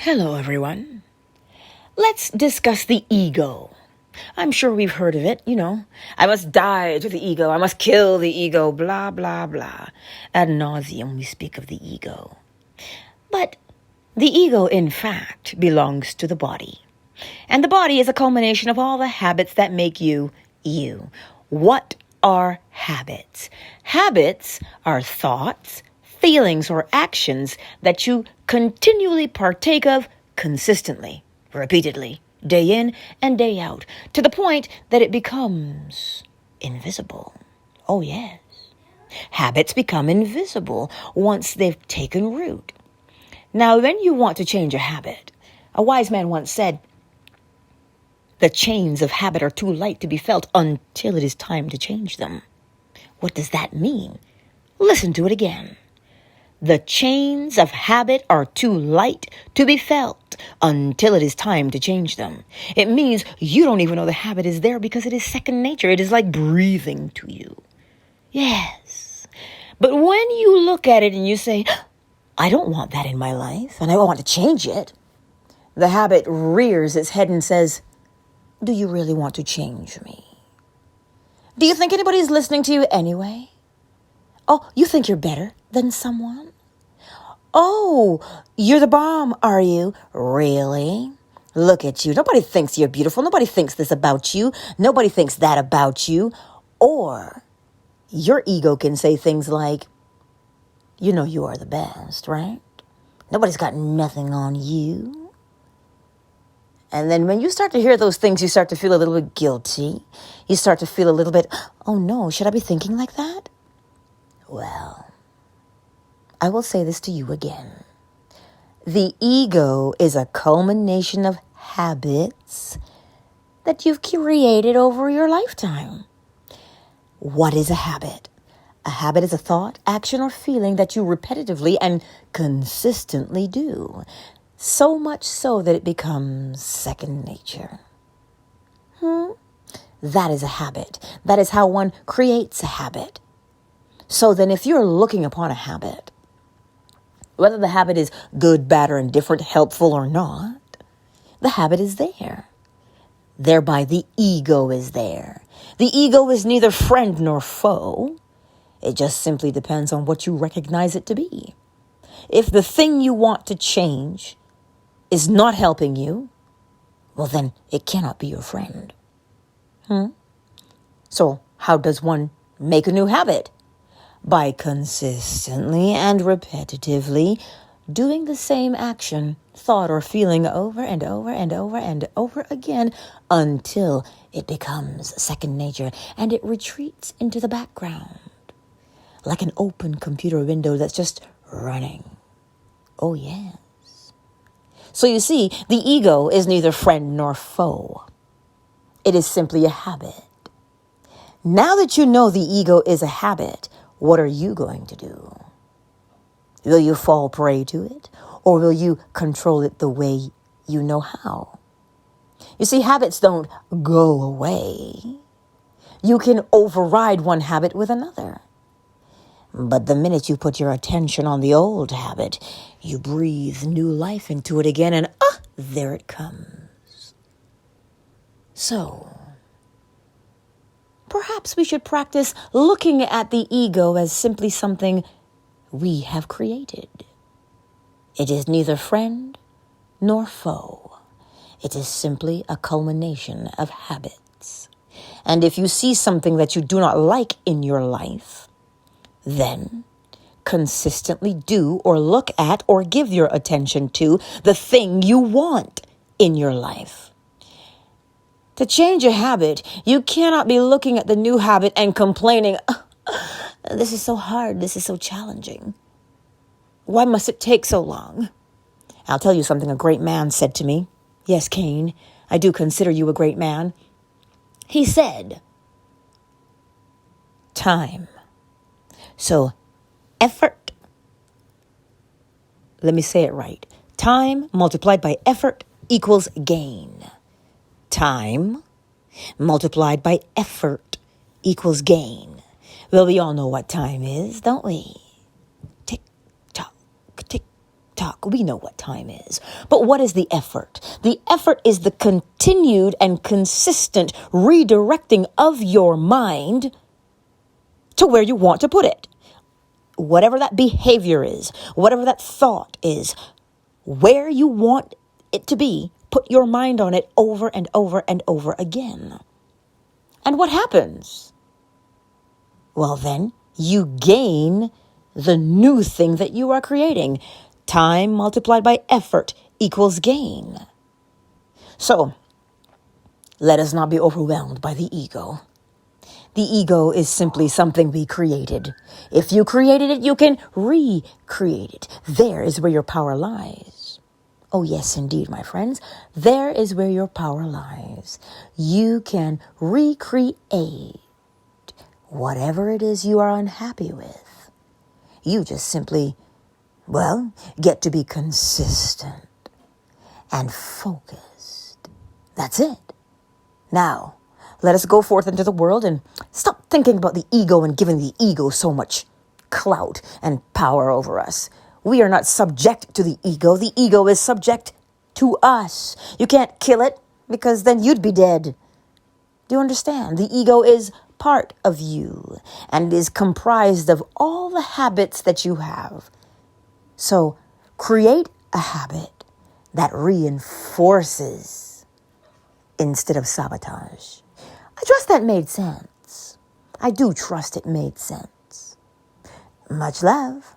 Hello, everyone. Let's discuss the ego. I'm sure we've heard of it, I must die to the ego. I must kill the ego, blah, blah, blah. Ad nauseum we speak of the ego. But the ego, in fact, belongs to the body. And the body is a culmination of all the habits that make you, you. What are habits? Habits are thoughts, feelings, or actions that you continually partake of consistently, repeatedly, day in and day out, to the point that it becomes invisible. Oh, yes. Habits become invisible once they've taken root. Now, when you want to change a habit, a wise man once said, "The chains of habit are too light to be felt until it is time to change them." What does that mean? Listen to it again. The chains of habit are too light to be felt until it is time to change them. It means you don't even know the habit is there because it is second nature. It is like breathing to you. Yes. But when you look at it and you say, "I don't want that in my life and I want to change it," the habit rears its head and says, "Do you really want to change me? Do you think anybody's listening to you anyway? Oh, you think you're better than someone? Oh, you're the bomb, are you? Really? Look at you. Nobody thinks you're beautiful. Nobody thinks this about you. Nobody thinks that about you." Or your ego can say things like, "You know you are the best, right? Nobody's got nothing on you." And then when you start to hear those things, you start to feel a little bit guilty. You start to feel a little bit, "Oh no, should I be thinking like that?" Well, I will say this to you again. The ego is a culmination of habits that you've created over your lifetime. What is a habit? A habit is a thought, action, or feeling that you repetitively and consistently do. So much so that it becomes second nature. That is a habit. That is how one creates a habit. So then if you're looking upon a habit, whether the habit is good, bad, or indifferent, helpful or not, the habit is there. Thereby the ego is there. The ego is neither friend nor foe. It just simply depends on what you recognize it to be. If the thing you want to change is not helping you, well then it cannot be your friend. So how does one make a new habit? By consistently and repetitively doing the same action, thought, or feeling over and over and over and over again until it becomes second nature and it retreats into the background like an open computer window that's just running. Oh, yes. So you see, the ego is neither friend nor foe. It is simply a habit. Now that you know the ego is a habit, what are you going to do? Will you fall prey to it? Or will you control it the way you know how? You see, habits don't go away. You can override one habit with another. But the minute you put your attention on the old habit, you breathe new life into it again and there it comes. So, perhaps we should practice looking at the ego as simply something we have created. It is neither friend nor foe. It is simply a culmination of habits. And if you see something that you do not like in your life, then consistently do or look at or give your attention to the thing you want in your life. To change a habit, you cannot be looking at the new habit and complaining, "This is so hard, this is so challenging. Why must it take so long?" I'll tell you something a great man said to me. Yes, Cain, I do consider you a great man. He said, time. So, effort. Let me say it right. Time multiplied by effort equals gain. Time multiplied by effort equals gain. Well, we all know what time is, don't we? Tick, tock, tick, tock. tick-tock. We know what time is. But what is the effort? The effort is the continued and consistent redirecting of your mind to where you want to put it. Whatever that behavior is, whatever that thought is, where you want it to be, put your mind on it over and over and over again. And what happens? Well, then you gain the new thing that you are creating. Time multiplied by effort equals gain. So, let us not be overwhelmed by the ego. The ego is simply something we created. If you created it, you can recreate it. There is where your power lies. Oh, yes, indeed, my friends. There is where your power lies. You can recreate whatever it is you are unhappy with. You just simply, get to be consistent and focused. That's it. Now, let us go forth into the world and stop thinking about the ego and giving the ego so much clout and power over us. We are not subject to the ego. The ego is subject to us. You can't kill it because then you'd be dead. Do you understand? The ego is part of you and is comprised of all the habits that you have. So create a habit that reinforces instead of sabotage. I trust that made sense. I do trust it made sense. Much love.